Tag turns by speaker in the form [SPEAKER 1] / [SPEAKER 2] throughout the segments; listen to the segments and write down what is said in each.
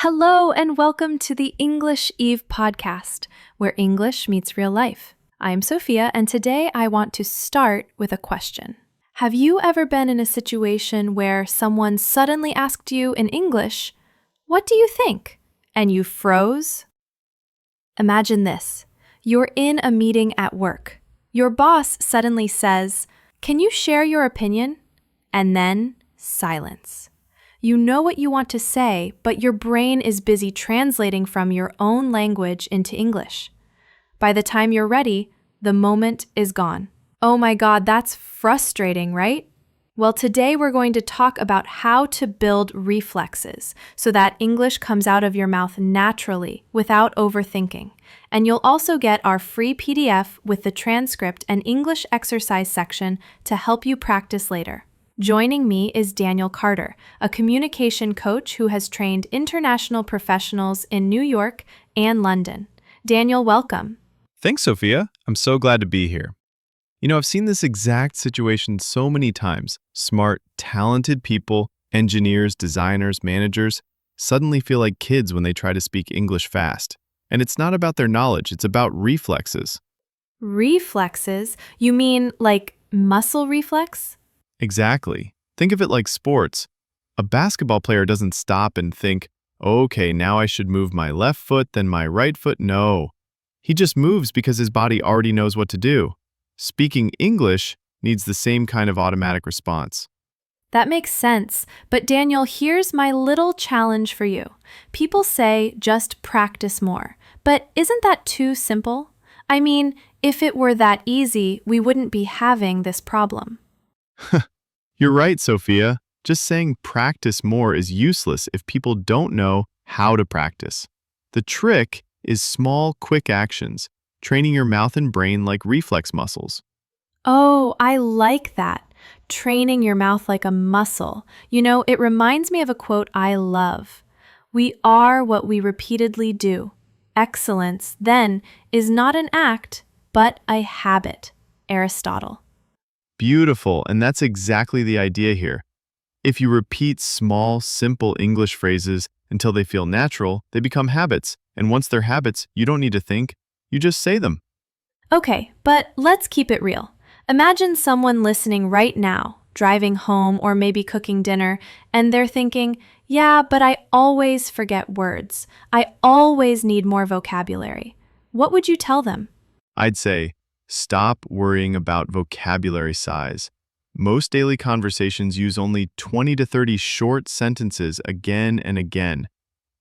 [SPEAKER 1] Hello and welcome to the English Eve podcast, where English meets real life. I'm Sophia, and today I want to start with a question. Have you ever been in a situation where someone suddenly asked you in English, "What do you think?" and you froze? Imagine this. You're in a meeting at work. Your boss suddenly says, "Can you share your opinion?" And then silence. You know what you want to say, but your brain is busy translating from your own language into English. By the time you're ready, the moment is gone. Oh my God, that's frustrating, right? Well, today we're going to talk about how to build reflexes so that English comes out of your mouth naturally without overthinking. And you'll also get our free PDF with the transcript and English exercise section to help you practice later. Joining me is Daniel Carter, a communication coach who has trained international professionals in New York and London. Daniel, welcome.
[SPEAKER 2] Thanks, Sophia. I'm so glad to be here. I've seen this exact situation so many times. Smart, talented people, engineers, designers, managers, suddenly feel like kids when they try to speak English fast. And it's not about their knowledge, it's about reflexes.
[SPEAKER 1] Reflexes? You mean like muscle reflex?
[SPEAKER 2] Exactly. Think of it like sports. A basketball player doesn't stop and think, okay, now I should move my left foot, then my right foot. No. He just moves because his body already knows what to do. Speaking English needs the same kind of automatic response.
[SPEAKER 1] That makes sense. But Daniel, here's my little challenge for you. People say just practice more. But isn't that too simple? I mean, if it were that easy, we wouldn't be having this problem.
[SPEAKER 2] You're right, Sophia. Just saying practice more is useless if people don't know how to practice. The trick is small, quick actions, training your mouth and brain like reflex muscles.
[SPEAKER 1] Oh, I like that. Training your mouth like a muscle. It reminds me of a quote I love. We are what we repeatedly do. Excellence, then, is not an act, but a habit. Aristotle.
[SPEAKER 2] Beautiful, and that's exactly the idea here. If you repeat small, simple English phrases until they feel natural, they become habits. And once they're habits, you don't need to think, you just say them.
[SPEAKER 1] Okay, but let's keep it real. Imagine someone listening right now, driving home or maybe cooking dinner, and they're thinking, yeah, but I always forget words. I always need more vocabulary. What would you tell them?
[SPEAKER 2] I'd say, stop worrying about vocabulary size. Most daily conversations use only 20 to 30 short sentences again and again.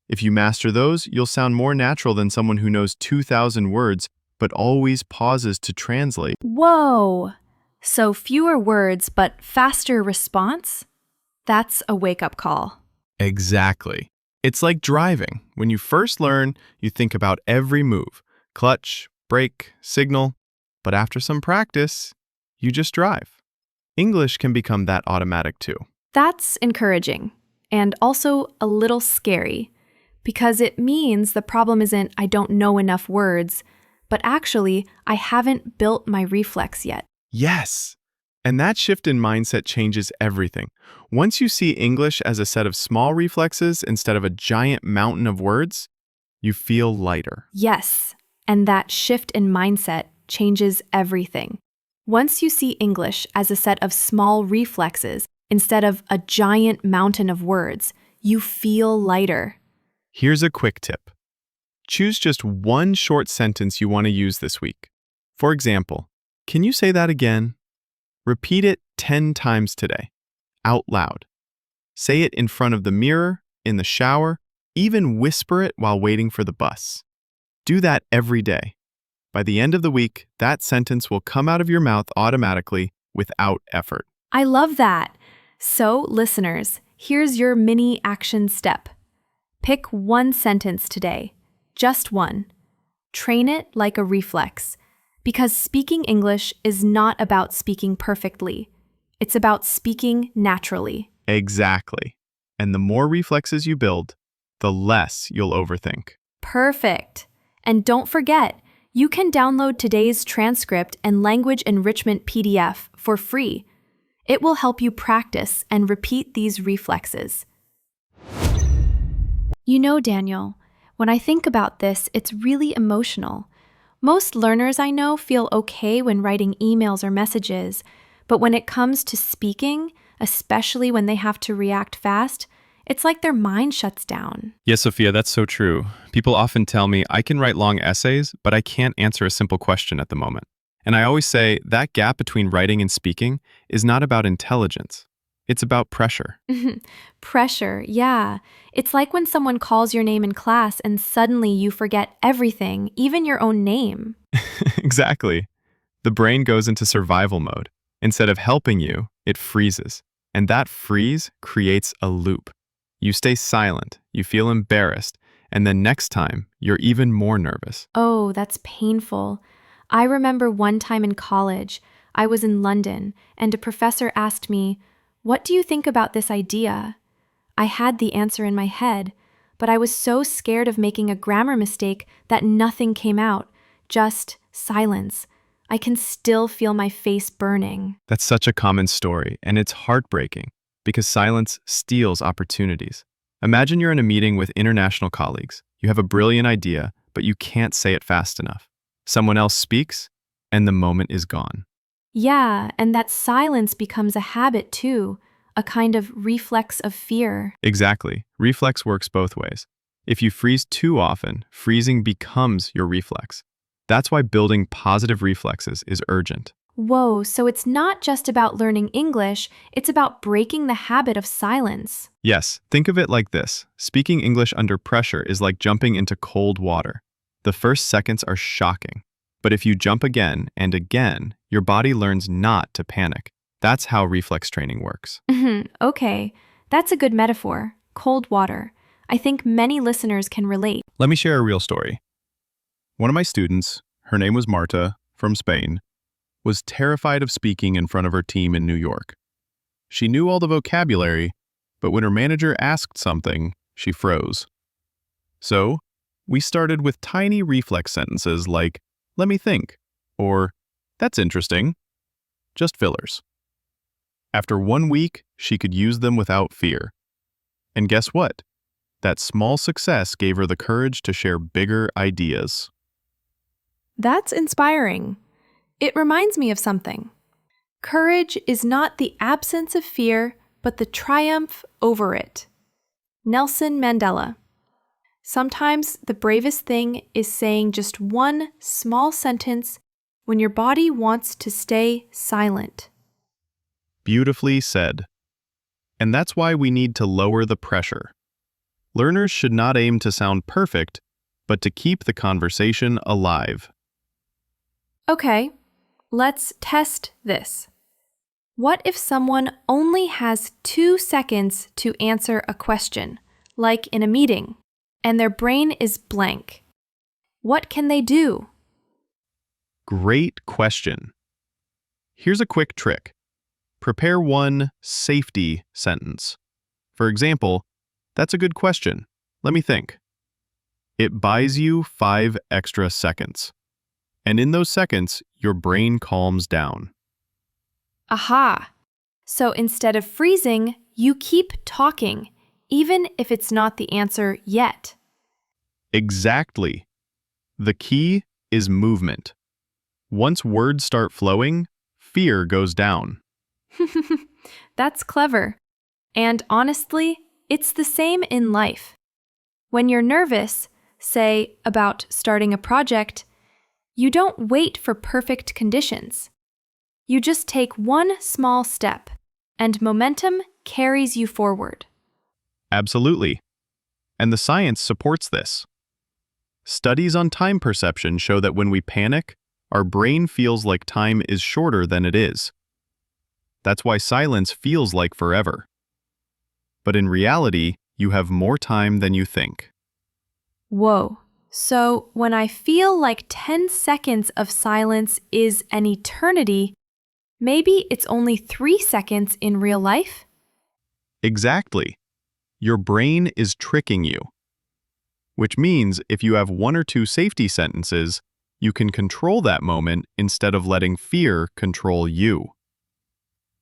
[SPEAKER 2] If you master those, you'll sound more natural than someone who knows 2,000 words but always pauses to translate.
[SPEAKER 1] Whoa! So fewer words but faster response? That's a wake-up call.
[SPEAKER 2] Exactly. It's like driving. When you first learn, you think about every move, clutch, brake, signal. But after some practice, you just drive. English can become that automatic too.
[SPEAKER 1] That's encouraging and also a little scary because it means the problem isn't I don't know enough words, but actually I haven't built my reflex yet.
[SPEAKER 2] Yes. And that shift in mindset changes everything. Once you see English as a set of small reflexes instead of a giant mountain of words, you feel lighter.
[SPEAKER 1] Yes, and that shift in mindset changes everything. Once you see English as a set of small reflexes instead of a giant mountain of words, you feel lighter.
[SPEAKER 2] Here's a quick tip. Choose just one short sentence you want to use this week. For example, can you say that again? Repeat it 10 times today, out loud. Say it in front of the mirror, in the shower, even whisper it while waiting for the bus. Do that every day. By the end of the week, that sentence will come out of your mouth automatically without effort.
[SPEAKER 1] I love that. So, listeners, here's your mini action step. Pick one sentence today, just one. Train it like a reflex, because speaking English is not about speaking perfectly. It's about speaking naturally.
[SPEAKER 2] Exactly. And the more reflexes you build, the less you'll overthink.
[SPEAKER 1] Perfect. And don't forget, you can download today's transcript and language enrichment PDF for free. It will help you practice and repeat these reflexes. You know, Daniel, when I think about this, it's really emotional. Most learners I know feel okay when writing emails or messages, but when it comes to speaking, especially when they have to react fast, it's like their mind shuts down.
[SPEAKER 2] Yes, Sophia, that's so true. People often tell me I can write long essays, but I can't answer a simple question at the moment. And I always say that gap between writing and speaking is not about intelligence. It's about pressure.
[SPEAKER 1] Pressure, yeah. It's like when someone calls your name in class and suddenly you forget everything, even your own name.
[SPEAKER 2] Exactly. The brain goes into survival mode. Instead of helping you, it freezes. And that freeze creates a loop. You stay silent, you feel embarrassed, and then next time, you're even more nervous.
[SPEAKER 1] Oh, that's painful. I remember one time in college, I was in London, and a professor asked me, "What do you think about this idea?" I had the answer in my head, but I was so scared of making a grammar mistake that nothing came out, just silence. I can still feel my face burning.
[SPEAKER 2] That's such a common story, and it's heartbreaking because silence steals opportunities. Imagine you're in a meeting with international colleagues. You have a brilliant idea, but you can't say it fast enough. Someone else speaks, and the moment is gone.
[SPEAKER 1] Yeah, and that silence becomes a habit too, a kind of reflex of fear.
[SPEAKER 2] Exactly. Reflex works both ways. If you freeze too often, freezing becomes your reflex. That's why building positive reflexes is urgent.
[SPEAKER 1] Whoa, so it's not just about learning English, it's about breaking the habit of silence.
[SPEAKER 2] Yes, think of it like this. Speaking English under pressure is like jumping into cold water. The first seconds are shocking. But if you jump again and again, your body learns not to panic. That's how reflex training works.
[SPEAKER 1] Okay, that's a good metaphor. Cold water. I think many listeners can relate.
[SPEAKER 2] Let me share a real story. One of my students, her name was Marta, from Spain, was terrified of speaking in front of her team in New York. She knew all the vocabulary, but when her manager asked something, she froze. So, we started with tiny reflex sentences like, "Let me think," or "That's interesting," just fillers. After 1 week, she could use them without fear. And guess what? That small success gave her the courage to share bigger ideas.
[SPEAKER 1] That's inspiring. It reminds me of something. Courage is not the absence of fear, but the triumph over it. Nelson Mandela. Sometimes the bravest thing is saying just one small sentence when your body wants to stay silent.
[SPEAKER 2] Beautifully said. And that's why we need to lower the pressure. Learners should not aim to sound perfect, but to keep the conversation alive.
[SPEAKER 1] Okay, let's test this. What if someone only has 2 seconds to answer a question, like in a meeting, and their brain is blank? What can they do?
[SPEAKER 2] Great question. Here's a quick trick. Prepare one safety sentence. For example, "That's a good question. Let me think." It buys you 5 extra seconds. And in those seconds, your brain calms down.
[SPEAKER 1] Aha! So instead of freezing, you keep talking, even if it's not the answer yet.
[SPEAKER 2] Exactly. The key is movement. Once words start flowing, fear goes down.
[SPEAKER 1] That's clever. And honestly, it's the same in life. When you're nervous, say about starting a project, you don't wait for perfect conditions. You just take one small step, and momentum carries you forward.
[SPEAKER 2] Absolutely. And the science supports this. Studies on time perception show that when we panic, our brain feels like time is shorter than it is. That's why silence feels like forever. But in reality, you have more time than you think.
[SPEAKER 1] Whoa. So when I feel like 10 seconds of silence is an eternity, maybe it's only 3 seconds in real life?
[SPEAKER 2] Exactly. Your brain is tricking you. Which means if you have 1 or 2 safety sentences, you can control that moment instead of letting fear control you.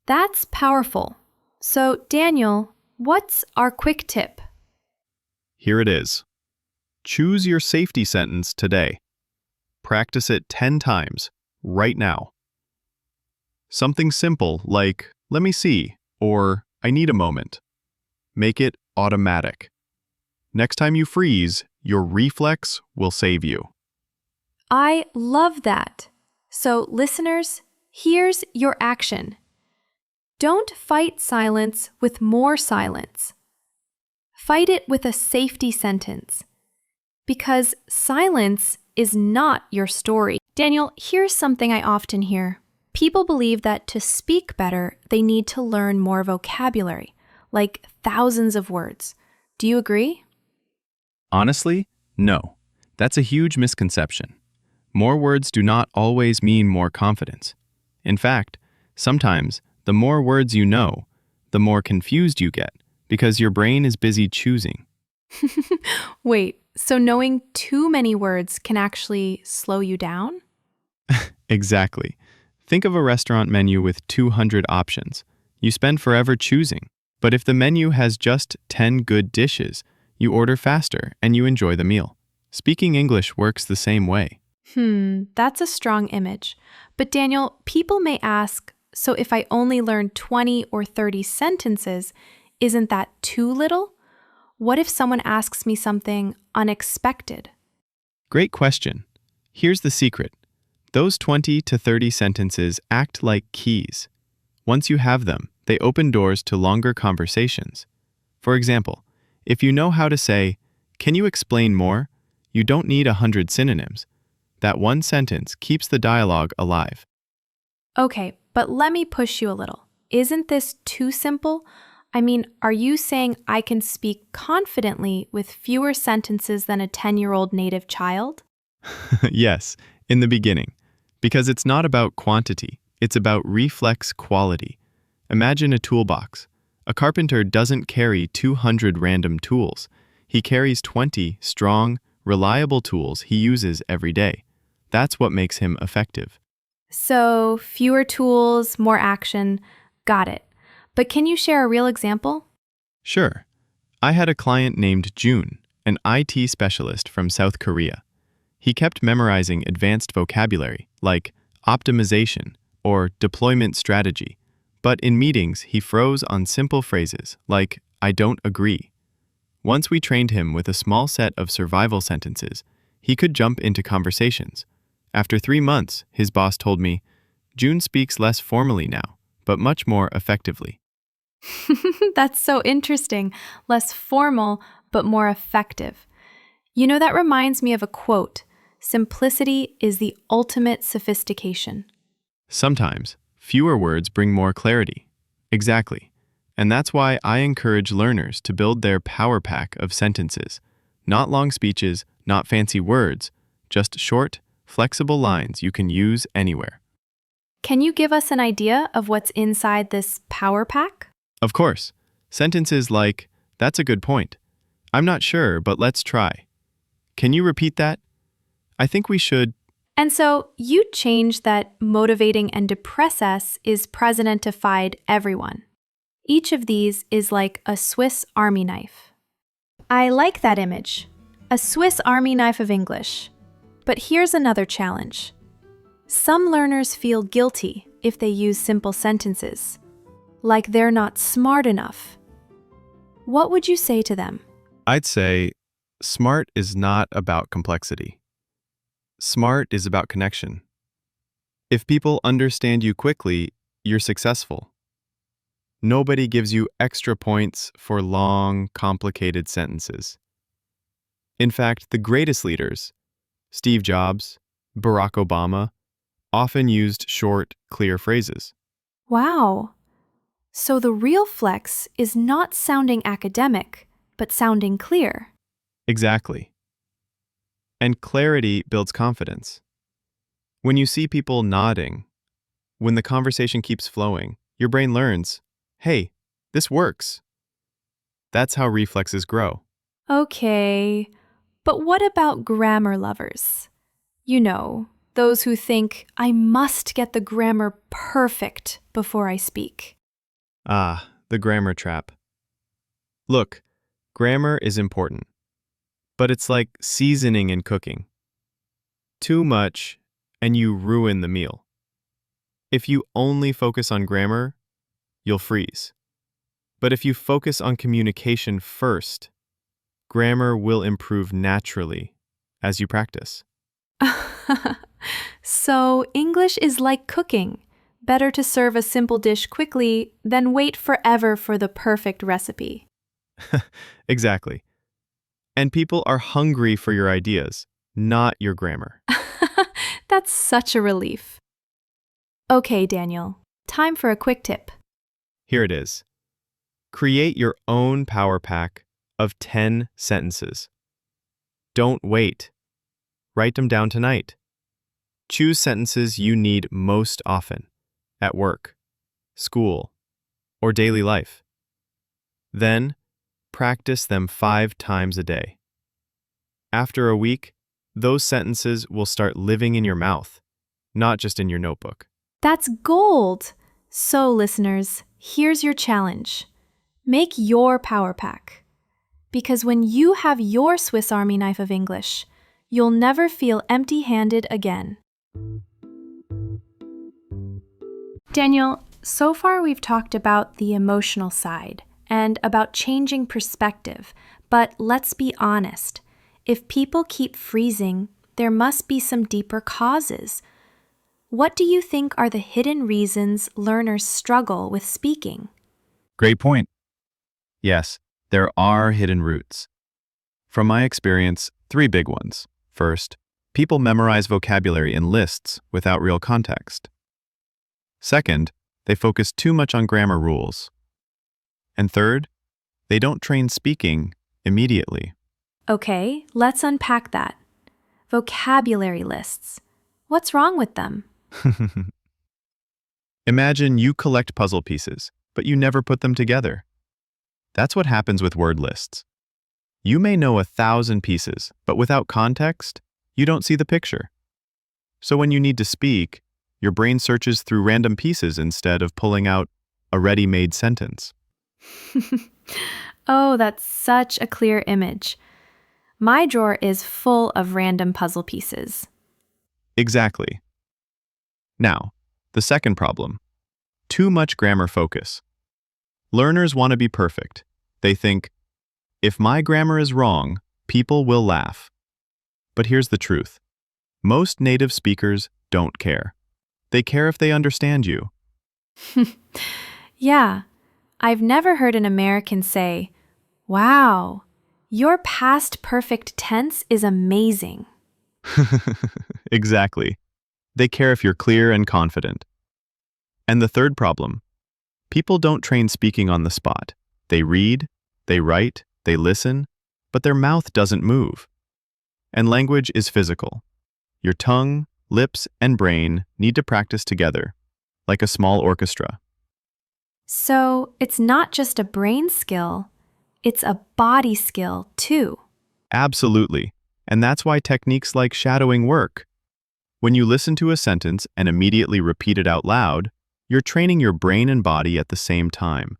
[SPEAKER 1] That's powerful. So, Daniel, what's our quick tip?
[SPEAKER 2] Here it is. Choose your safety sentence today. Practice it 10 times, right now. Something simple like, let me see, or I need a moment. Make it automatic. Next time you freeze, your reflex will save you.
[SPEAKER 1] I love that. So, listeners, here's your action. Don't fight silence with more silence. Fight it with a safety sentence. Because silence is not your story. Daniel, here's something I often hear. People believe that to speak better, they need to learn more vocabulary, like thousands of words. Do you agree?
[SPEAKER 2] Honestly, no. That's a huge misconception. More words do not always mean more confidence. In fact, sometimes the more words you know, the more confused you get because your brain is busy choosing.
[SPEAKER 1] Wait, so knowing too many words can actually slow you down?
[SPEAKER 2] Exactly. Think of a restaurant menu with 200 options. You spend forever choosing. But if the menu has just 10 good dishes, you order faster and you enjoy the meal. Speaking English works the same way.
[SPEAKER 1] That's a strong image. But Daniel, people may ask, so if I only learn 20 or 30 sentences, isn't that too little? What if someone asks me something unexpected?
[SPEAKER 2] Great question. Here's the secret. Those 20 to 30 sentences act like keys. Once you have them, they open doors to longer conversations. For example, if you know how to say, "Can you explain more?" you don't need 100 synonyms. That one sentence keeps the dialogue alive.
[SPEAKER 1] Okay, but let me push you a little. Isn't this too simple? I mean, are you saying I can speak confidently with fewer sentences than a 10-year-old native child?
[SPEAKER 2] Yes, in the beginning. Because it's not about quantity, it's about reflex quality. Imagine a toolbox. A carpenter doesn't carry 200 random tools. He carries 20 strong, reliable tools he uses every day. That's what makes him effective.
[SPEAKER 1] So, fewer tools, more action. Got it. But can you share a real example?
[SPEAKER 2] Sure. I had a client named June, an IT specialist from South Korea. He kept memorizing advanced vocabulary like optimization or deployment strategy. But in meetings, he froze on simple phrases like, I don't agree. Once we trained him with a small set of survival sentences, he could jump into conversations. After 3 months, his boss told me, June speaks less formally now, but much more effectively.
[SPEAKER 1] That's so interesting. Less formal, but more effective. You know, that reminds me of a quote. Simplicity is the ultimate sophistication.
[SPEAKER 2] Sometimes, fewer words bring more clarity. Exactly. And that's why I encourage learners to build their power pack of sentences. Not long speeches, not fancy words, just short, flexible lines you can use anywhere.
[SPEAKER 1] Can you give us an idea of what's inside this power pack?
[SPEAKER 2] Of course, sentences like, that's a good point. I'm not sure, but let's try. Can you repeat that? I think we should.
[SPEAKER 1] And so you changed that motivating and depress us is presentified everyone. Each of these is like a Swiss Army knife. I like that image. A Swiss Army knife of English. But here's another challenge. Some learners feel guilty if they use simple sentences, like they're not smart enough. What would you say to them?
[SPEAKER 2] I'd say, smart is not about complexity. Smart is about connection. If people understand you quickly, you're successful. Nobody gives you extra points for long, complicated sentences. In fact, the greatest leaders, Steve Jobs, Barack Obama, often used short, clear phrases.
[SPEAKER 1] Wow. So the real flex is not sounding academic, but sounding clear.
[SPEAKER 2] Exactly. And clarity builds confidence. When you see people nodding, when the conversation keeps flowing, your brain learns, hey, this works. That's how reflexes grow.
[SPEAKER 1] Okay, but what about grammar lovers? You know, those who think, I must get the grammar perfect before I speak.
[SPEAKER 2] Ah, the grammar trap. Look, grammar is important, But it's like seasoning in cooking. Too much, and you ruin the meal. If you only focus on grammar, you'll freeze. But if you focus on communication first, grammar will improve naturally as you practice.
[SPEAKER 1] So, English is like cooking. Better to serve a simple dish quickly than wait forever for the perfect recipe.
[SPEAKER 2] Exactly. And people are hungry for your ideas, not your grammar.
[SPEAKER 1] That's such a relief. Okay, Daniel, time for a quick tip.
[SPEAKER 2] Here it is. Create your own power pack of 10 sentences. Don't wait. Write them down tonight. Choose sentences you need most often at work, school, or daily life. Then, practice them 5 times a day. After a week, those sentences will start living in your mouth, not just in your notebook.
[SPEAKER 1] That's gold! So, listeners, here's your challenge. Make your power pack. Because when you have your Swiss Army knife of English, you'll never feel empty-handed again. Daniel, so far we've talked about the emotional side and about changing perspective, but let's be honest. If people keep freezing, there must be some deeper causes. What do you think are the hidden reasons learners struggle with speaking?
[SPEAKER 2] Great point. Yes, there are hidden roots. From my experience, 3 big ones. First, people memorize vocabulary in lists without real context. Second, they focus too much on grammar rules. And third, they don't train speaking immediately.
[SPEAKER 1] Okay, let's unpack that. Vocabulary lists. What's wrong with them?
[SPEAKER 2] Imagine you collect puzzle pieces, but you never put them together. That's what happens with word lists. You may know 1,000 pieces, but without context, you don't see the picture. So when you need to speak, your brain searches through random pieces instead of pulling out a ready-made sentence.
[SPEAKER 1] Oh, that's such a clear image. My drawer is full of random puzzle pieces.
[SPEAKER 2] Exactly. Now, the second problem. Too much grammar focus. Learners want to be perfect. They think, if my grammar is wrong, people will laugh. But here's the truth. Most native speakers don't care. They care if they understand you.
[SPEAKER 1] Yeah, I've never heard an American say, "Wow, your past perfect tense is amazing."
[SPEAKER 2] Exactly. They care if you're clear and confident. And the third problem. People don't train speaking on the spot. They read, they write, they listen, but their mouth doesn't move. And language is physical. Your tongue, lips, and brain need to practice together, like a small orchestra.
[SPEAKER 1] So it's not just a brain skill, it's a body skill too.
[SPEAKER 2] Absolutely. And that's why techniques like shadowing work. When you listen to a sentence and immediately repeat it out loud, you're training your brain and body at the same time.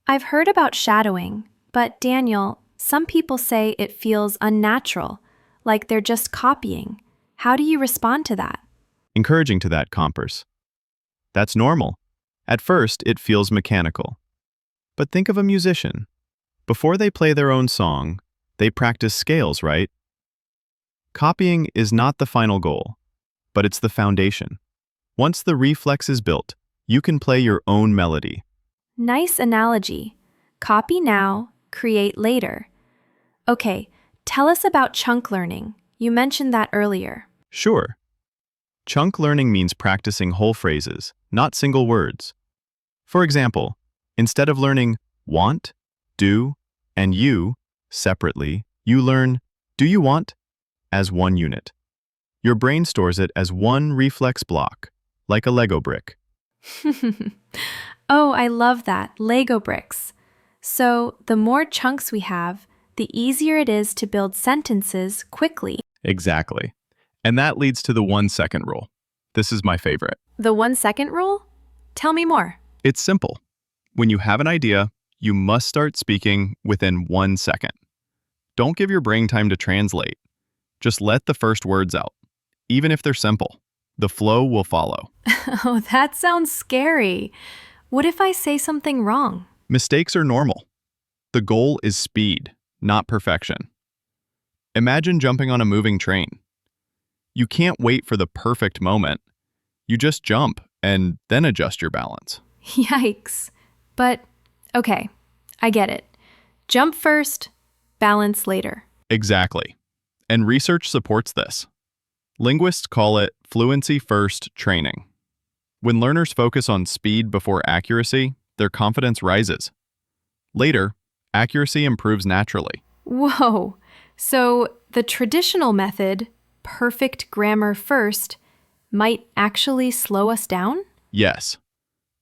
[SPEAKER 1] I've heard about shadowing, but Daniel, some people say it feels unnatural, like they're just copying. How do you respond to that?
[SPEAKER 2] Encouraging to that, compers. That's normal. At first, it feels mechanical. But think of a musician. Before they play their own song, they practice scales, right? Copying is not the final goal, but it's the foundation. Once the reflex is built, you can play your own melody.
[SPEAKER 1] Nice analogy. Copy now, create later. Okay, tell us about chunk learning. You mentioned that earlier.
[SPEAKER 2] Sure. Chunk learning means practicing whole phrases, not single words. For example, instead of learning want, do, and you separately, you learn do you want as one unit. Your brain stores it as one reflex block, like a Lego brick.
[SPEAKER 1] Oh, I love that. Lego bricks. So, the more chunks we have, the easier it is to build sentences quickly.
[SPEAKER 2] Exactly. And that leads to the 1-second rule. This is my favorite.
[SPEAKER 1] The 1-second rule? Tell me more.
[SPEAKER 2] It's simple. When you have an idea, you must start speaking within 1 second. Don't give your brain time to translate. Just let the first words out. Even if they're simple, the flow will follow.
[SPEAKER 1] Oh, that sounds scary. What if I say something wrong?
[SPEAKER 2] Mistakes are normal. The goal is speed, not perfection. Imagine jumping on a moving train. You can't wait for the perfect moment. You just jump and then adjust your balance.
[SPEAKER 1] Yikes. But, okay, I get it. Jump first, balance later.
[SPEAKER 2] Exactly. And research supports this. Linguists call it fluency-first training. When learners focus on speed before accuracy, their confidence rises. Later, accuracy improves naturally.
[SPEAKER 1] Whoa. So the traditional method, perfect grammar first, might actually slow us down?
[SPEAKER 2] Yes.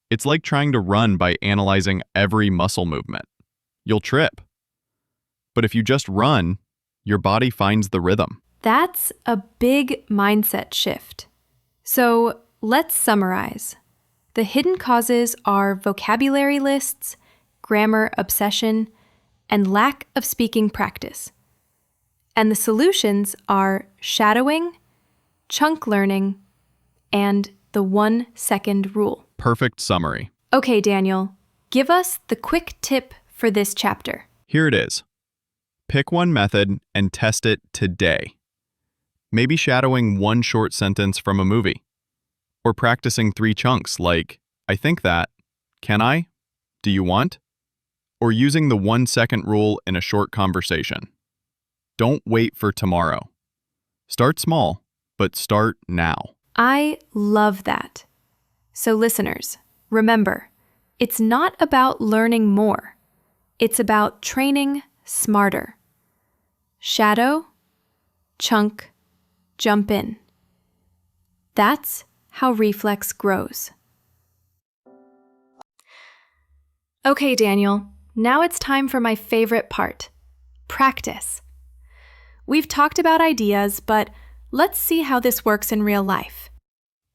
[SPEAKER 2] It's like trying to run by analyzing every muscle movement. You'll trip. But if you just run, your body finds the rhythm.
[SPEAKER 1] That's a big mindset shift. So let's summarize. The hidden causes are vocabulary lists, grammar obsession, and lack of speaking practice. And the solutions are shadowing, chunk learning, and the 1-second rule.
[SPEAKER 2] Perfect summary.
[SPEAKER 1] Okay, Daniel, give us the quick tip for this chapter.
[SPEAKER 2] Here it is. Pick one method and test it today. Maybe shadowing one short sentence from a movie. Or practicing 3 chunks like, I think that, can I, do you want? Or using the 1-second rule in a short conversation. Don't wait for tomorrow. Start small, but start now.
[SPEAKER 1] I love that. So listeners, remember, it's not about learning more. It's about training smarter. Shadow, chunk, jump in. That's how reflex grows. Okay, Daniel, now it's time for my favorite part, practice. We've talked about ideas, but let's see how this works in real life.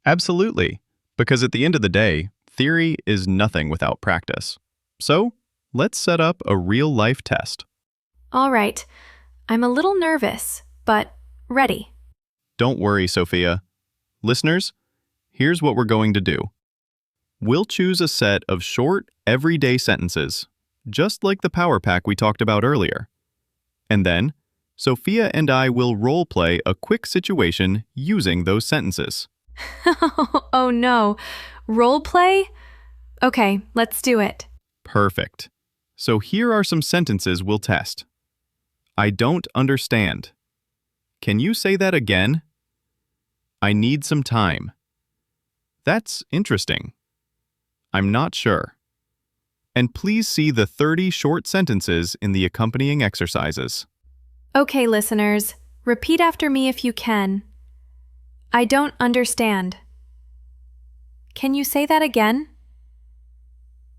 [SPEAKER 2] Absolutely, because at the end of the day, theory is nothing without practice. So, let's set up a real-life test.
[SPEAKER 1] All right, I'm a little nervous, but ready.
[SPEAKER 2] Don't worry, Sophia. Listeners, here's what we're going to do. We'll choose a set of short, everyday sentences, just like the power pack we talked about earlier. And then, Sophia and I will role-play a quick situation using those sentences.
[SPEAKER 1] Oh no, role play? Okay, let's do it.
[SPEAKER 2] Perfect. So here are some sentences we'll test. I don't understand. Can you say that again? I need some time. That's interesting. I'm not sure. And please see the 30 short sentences in the accompanying exercises.
[SPEAKER 1] Okay, listeners, repeat after me if you can. I don't understand. Can you say that again?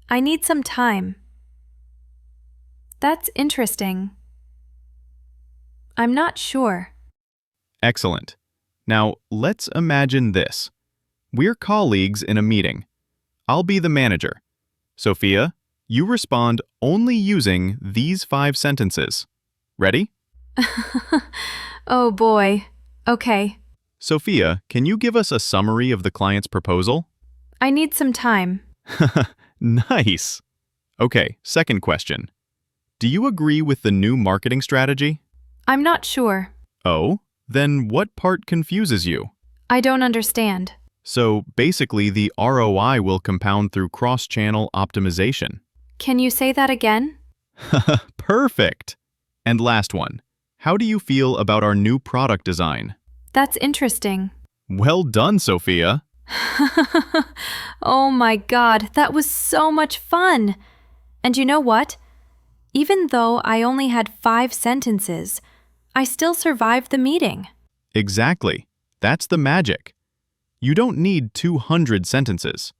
[SPEAKER 1] I need some time. That's interesting. I'm not sure.
[SPEAKER 2] Excellent. Now, let's imagine this. We're colleagues in a meeting. I'll be the manager. Sophia, you respond only using these 5 sentences. Ready?
[SPEAKER 1] Oh boy. Okay.
[SPEAKER 2] Sophia, can you give us a summary of the client's proposal?
[SPEAKER 1] I need some time.
[SPEAKER 2] Nice. Okay, second question. Do you agree with the new marketing strategy?
[SPEAKER 1] I'm not sure.
[SPEAKER 2] Oh, then what part confuses you?
[SPEAKER 1] I don't understand.
[SPEAKER 2] So basically, the ROI will compound through cross-channel optimization.
[SPEAKER 1] Can you say that again?
[SPEAKER 2] Perfect. And last one. How do you feel about our new product design?
[SPEAKER 1] That's interesting.
[SPEAKER 2] Well done, Sophia.
[SPEAKER 1] Oh my God, that was so much fun. And you know what? Even though I only had 5 sentences, I still survived the meeting.
[SPEAKER 2] Exactly. That's the magic. You don't need 200 sentences.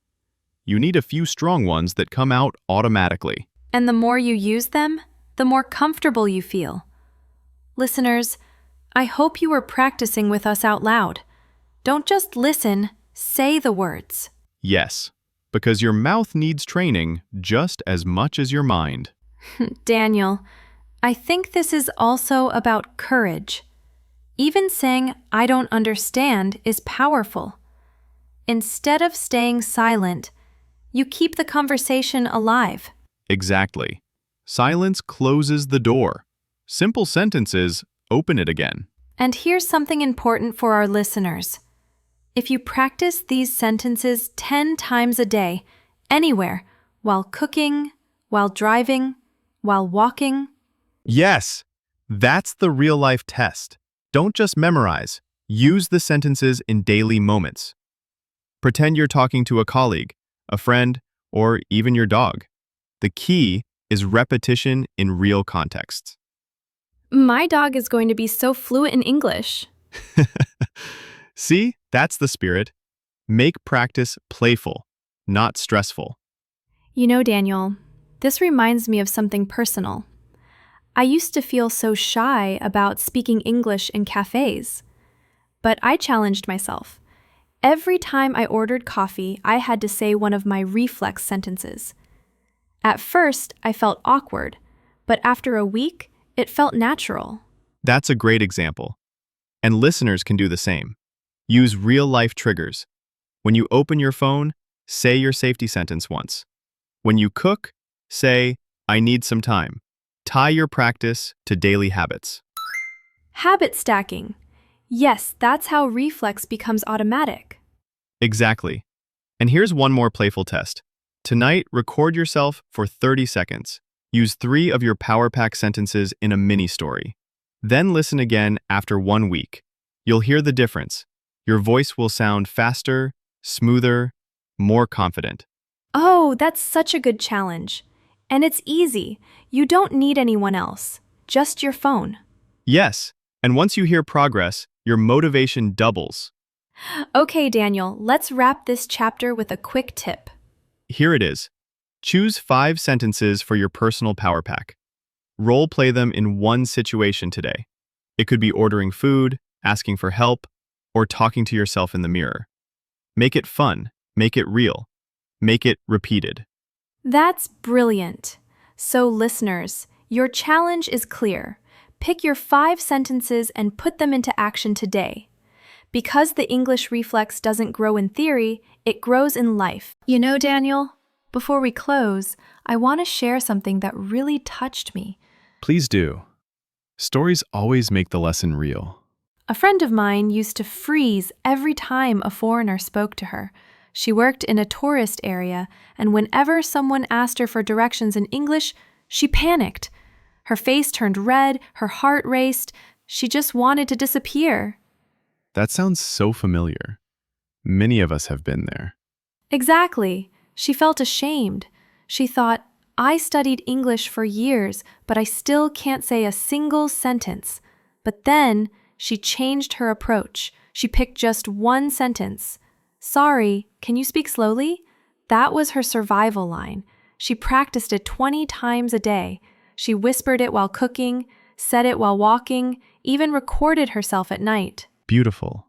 [SPEAKER 2] You need a few strong ones that come out automatically.
[SPEAKER 1] And the more you use them, the more comfortable you feel. Listeners, I hope you are practicing with us out loud. Don't just listen, say the words.
[SPEAKER 2] Yes, because your mouth needs training just as much as your mind.
[SPEAKER 1] Daniel, I think this is also about courage. Even saying, I don't understand, is powerful. Instead of staying silent, you keep the conversation alive.
[SPEAKER 2] Exactly. Silence closes the door. Simple sentences open it again.
[SPEAKER 1] And here's something important for our listeners. If you practice these sentences 10 times a day, anywhere, while cooking, while driving, while walking.
[SPEAKER 2] Yes, that's the real-life test. Don't just memorize. Use the sentences in daily moments. Pretend you're talking to a colleague, a friend, or even your dog. The key is repetition in real contexts.
[SPEAKER 1] My dog is going to be so fluent in English.
[SPEAKER 2] See, that's the spirit. Make practice playful, not stressful.
[SPEAKER 1] You know, Daniel, this reminds me of something personal. I used to feel so shy about speaking English in cafes, but I challenged myself. Every time I ordered coffee, I had to say one of my reflex sentences. At first, I felt awkward, but after a week, it felt natural.
[SPEAKER 2] That's a great example. And listeners can do the same. Use real-life triggers. When you open your phone, say your safety sentence once. When you cook, say, I need some time. Tie your practice to daily habits.
[SPEAKER 1] Habit stacking. Yes, that's how reflex becomes automatic.
[SPEAKER 2] Exactly. And here's one more playful test. Tonight, record yourself for 30 seconds. Use 3 of your Power Pack sentences in a mini story. Then listen again after 1 week. You'll hear the difference. Your voice will sound faster, smoother, more confident.
[SPEAKER 1] Oh, that's such a good challenge. And it's easy. You don't need anyone else, just your phone.
[SPEAKER 2] Yes, and once you hear progress, your motivation doubles.
[SPEAKER 1] Okay, Daniel, let's wrap this chapter with a quick tip.
[SPEAKER 2] Here it is. Choose 5 sentences for your personal Power Pack. Role play them in one situation today. It could be ordering food, asking for help, or talking to yourself in the mirror. Make it fun, make it real, make it repeated.
[SPEAKER 1] That's brilliant. So, listeners, your challenge is clear. Pick your 5 sentences and put them into action today. Because the English reflex doesn't grow in theory, it grows in life. You know, Daniel, before we close, I want to share something that really touched me.
[SPEAKER 2] Please do. Stories always make the lesson real.
[SPEAKER 1] A friend of mine used to freeze every time a foreigner spoke to her. She worked in a tourist area, and whenever someone asked her for directions in English, she panicked. Her face turned red, her heart raced. She just wanted to disappear.
[SPEAKER 2] That sounds so familiar. Many of us have been there.
[SPEAKER 1] Exactly. She felt ashamed. She thought, I studied English for years, but I still can't say a single sentence. But then she changed her approach. She picked just one sentence. Sorry, can you speak slowly? That was her survival line. She practiced it 20 times a day. She whispered it while cooking, said it while walking, even recorded herself at night.
[SPEAKER 2] Beautiful.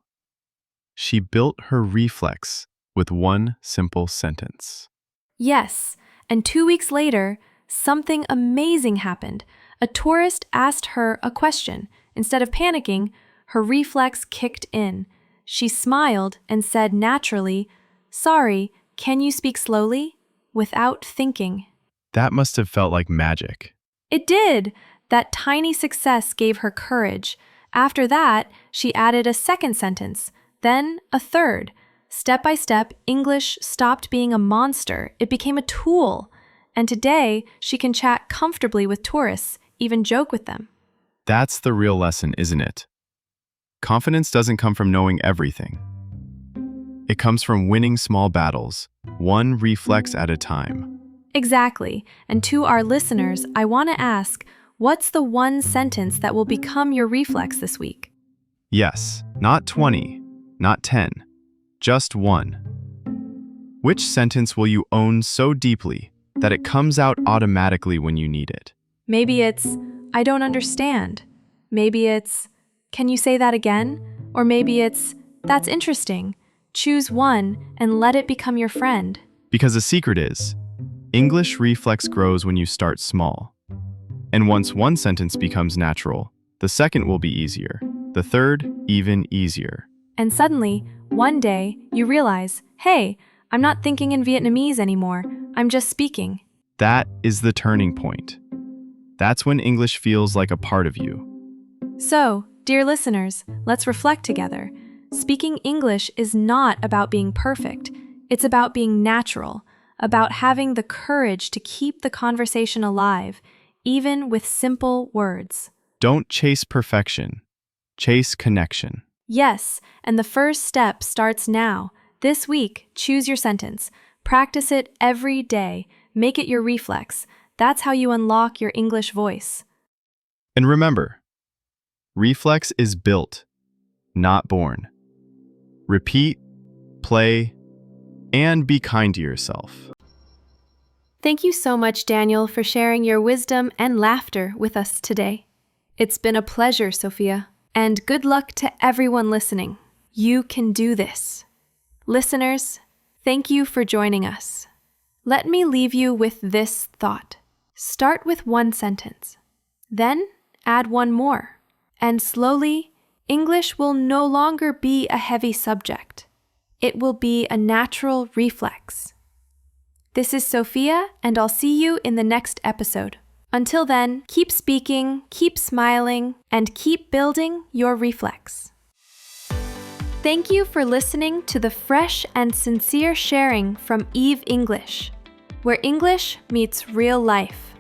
[SPEAKER 2] She built her reflex with one simple sentence.
[SPEAKER 1] Yes, and 2 weeks later, something amazing happened. A tourist asked her a question. Instead of panicking, her reflex kicked in. She smiled and said naturally, Sorry, can you speak slowly? Without thinking.
[SPEAKER 2] That must have felt like magic.
[SPEAKER 1] It did. That tiny success gave her courage. After that, she added a second sentence, then a third. Step by step, English stopped being a monster. It became a tool. And today, she can chat comfortably with tourists, even joke with them.
[SPEAKER 2] That's the real lesson, isn't it? Confidence doesn't come from knowing everything. It comes from winning small battles, one reflex at a time.
[SPEAKER 1] Exactly. And to our listeners, I want to ask, what's the one sentence that will become your reflex this week?
[SPEAKER 2] Yes, not 20, not 10, just one. Which sentence will you own so deeply that it comes out automatically when you need it?
[SPEAKER 1] Maybe it's, I don't understand. Maybe it's, can you say that again? Or maybe it's, that's interesting. Choose one and let it become your friend.
[SPEAKER 2] Because the secret is, English reflex grows when you start small. And once one sentence becomes natural, the second will be easier, the third even easier.
[SPEAKER 1] And suddenly, one day, you realize, hey, I'm not thinking in Vietnamese anymore. I'm just speaking.
[SPEAKER 2] That is the turning point. That's when English feels like a part of you.
[SPEAKER 1] So, dear listeners, let's reflect together. Speaking English is not about being perfect. It's about being natural, about having the courage to keep the conversation alive, even with simple words.
[SPEAKER 2] Don't chase perfection. Chase connection.
[SPEAKER 1] Yes, and the first step starts now. This week, choose your sentence. Practice it every day. Make it your reflex. That's how you unlock your English voice.
[SPEAKER 2] And remember, reflex is built, not born. Repeat, play, and be kind to yourself.
[SPEAKER 1] Thank you so much, Daniel, for sharing your wisdom and laughter with us today. It's been a pleasure, Sophia. And good luck to everyone listening. You can do this. Listeners, thank you for joining us. Let me leave you with this thought. Start with one sentence. Then add one more. And slowly, English will no longer be a heavy subject. It will be a natural reflex. This is Sophia, and I'll see you in the next episode. Until then, keep speaking, keep smiling, and keep building your reflex. Thank you for listening to the fresh and sincere sharing from Eve English, where English meets real life.